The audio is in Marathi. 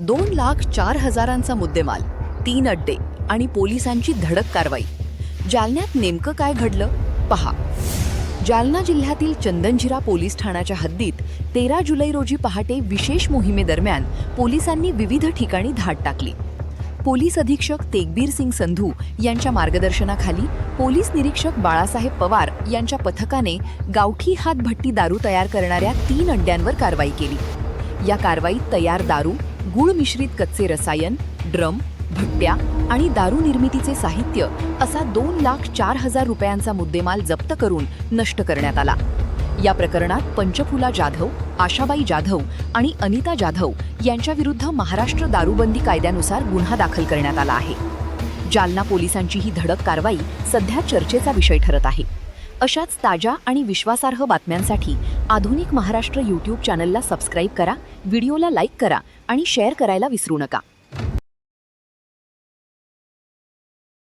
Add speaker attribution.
Speaker 1: 2,04,000चा मुद्देमाल, 3 अड्डे आणि पोलिसांची धडक कारवाई. जालन्यात नेमकं काय घडलं पहा. जालना जिल्ह्यातील चंदनझिरा पोलीस ठाण्याच्या हद्दीत 13 जुलै रोजी पहाटे विशेष मोहिमेदरम्यान पोलिसांनी विविध ठिकाणी धाड टाकली. पोलीस अधीक्षक तेगबीर सिंग संधू यांच्या मार्गदर्शनाखाली पोलीस निरीक्षक बाळासाहेब पवार यांच्या पथकाने गावठी हातभट्टी दारू तयार करणाऱ्या 3 अड्ड्यांवर कारवाई केली. या कारवाईत तयार दारू, गुळ मिश्रित कच्चे रसायन, ड्रम, भट्ट्या आणि दारू निर्मितीचे साहित्य असा 2,04,000 रुपयांचा मुद्देमाल जप्त करून नष्ट करण्यात आला. या प्रकरणात पंचफुला जाधव, आशाबाई जाधव आणि अनिता जाधव यांच्याविरुद्ध महाराष्ट्र दारूबंदी कायद्यानुसार गुन्हा दाखल करण्यात आला आहे. जालना पोलिसांची ही धडक कारवाई सध्या चर्चेचा विषय ठरत आहे. अशाच ताज्या आणि विश्वासार्ह बातम्यांसाठी आधुनिक महाराष्ट्र यूट्यूब चॅनलला सबस्क्राईब करा, व्हिडिओला लाईक करा आणि शेअर करायला विसरू नका.